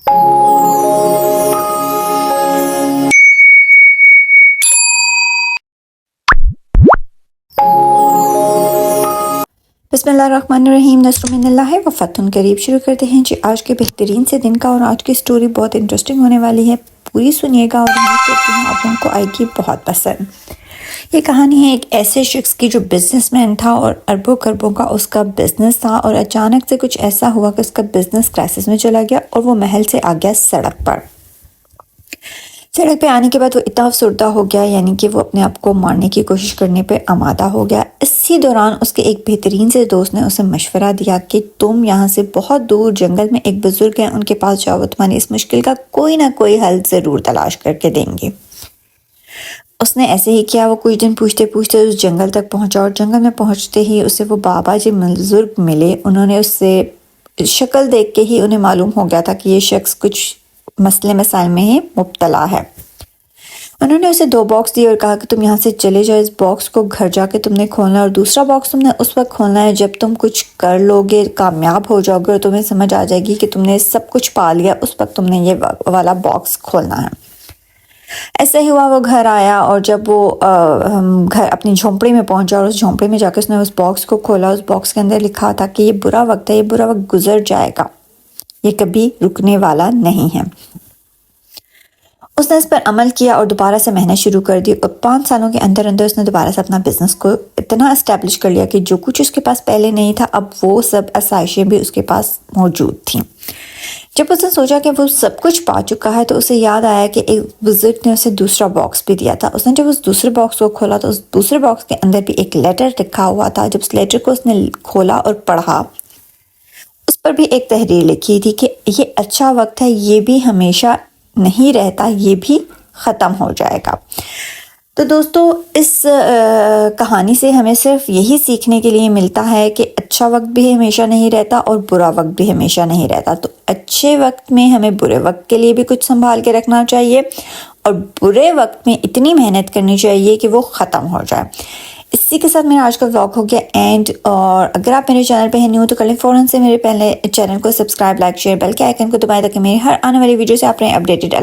बिस्मिल्लाहिर्रहमानिर्रहीम। नस्रुम मिनल्लाहि व फतहुन करीब। शुरू करते हैं जी आज के बेहतरीन से दिन का। और आज की स्टोरी बहुत इंटरेस्टिंग होने वाली है, पूरी सुनिएगा और उम्मीद करती हूँ आप लोगों को आएगी बहुत पसंद। ये कहानी है एक ऐसे शख्स की जो बिजनेसमैन था और अरबों खरबों का उसका बिजनेस था, और अचानक से कुछ ऐसा हुआ कि उसका बिजनेस क्राइसिस में चला गया और वो महल से आ गया सड़क पर। सड़क पे आने के बाद वो इतना अफसरदा हो गया, यानी कि वो अपने आप को मारने की कोशिश करने पे आमादा हो गया। इसी दौरान उसके एक बेहतरीन से दोस्त ने उसे मशवरा दिया कि तुम यहाँ से बहुत दूर जंगल में एक बुजुर्ग हैं, उनके पास जाओ, वो तुम्हारी इस मुश्किल का कोई ना कोई हल ज़रूर तलाश करके देंगे। उसने ऐसे ही किया। वो कुछ दिन पूछते पूछते उस जंगल तक पहुँचा, और जंगल में पहुँचते ही उसे वो बाबा जी बुजुर्ग मिले। उन्होंने उससे शक्ल देख के ही उन्हें मालूम हो गया था कि ये शख्स कुछ मसले मसाइल में ही मुब्तला है। उन्होंने उसे 2 बॉक्स दिए और कहा कि तुम यहाँ से चले जाओ, इस बॉक्स को घर जाके तुमने खोलना है, और दूसरा बॉक्स तुमने उस वक्त खोलना है जब तुम कुछ कर लोगे, कामयाब हो जाओगे और तुम्हें समझ आ जाएगी कि तुमने सब कुछ पा लिया, उस वक्त तुमने ये वाला बॉक्स खोलना है। ऐसा ही हुआ। वो घर आया और जब वो घर अपनी झोंपड़ी में पहुंचा और उस झोंपड़ी में जाकर उसने उस बॉक्स को खोला, उस बॉक्स के अंदर लिखा था कि ये बुरा वक्त है, ये बुरा वक्त गुजर जाएगा, ये कभी रुकने वाला नहीं है। उसने इस पर अमल किया और दोबारा से मेहनत शुरू कर दी, और 5 सालों के अंदर अंदर उसने दोबारा से अपना बिजनेस को इतना इस्टेब्लिश कर लिया कि जो कुछ उसके पास पहले नहीं था, अब वो सब आसाइशें भी उसके पास मौजूद थीं। जब उसने सोचा कि वो सब कुछ पा चुका है, तो उसे याद आया कि एक बुजुर्ग ने उसे दूसरा बॉक्स भी दिया था। उसने जब उस दूसरे बॉक्स को खोला तो उस दूसरे बॉक्स के अंदर भी एक लेटर लिखा हुआ था। जब उस लेटर को उसने खोला और पढ़ा, उस पर भी एक तहरीर लिखी थी कि ये अच्छा वक्त है, ये भी हमेशा नहीं रहता, ये भी ख़त्म हो जाएगा। तो दोस्तों, इस कहानी से हमें सिर्फ यही सीखने के लिए मिलता है कि अच्छा वक्त भी हमेशा नहीं रहता और बुरा वक्त भी हमेशा नहीं रहता। तो अच्छे वक्त में हमें बुरे वक्त के लिए भी कुछ संभाल के रखना चाहिए, और बुरे वक्त में इतनी मेहनत करनी चाहिए कि वो ख़त्म हो जाए। इसी के साथ मेरा आज का व्लॉग हो गया एंड। और अगर आप मेरे चैनल पे हैं न्यू तो कर लें फ़ौरन से मेरे पहले चैनल को सब्सक्राइब, लाइक, शेयर, बेल के आइकन को दबाएं ताकि मेरी हर आने वाली वीडियो से आप रहें अपडेटेड।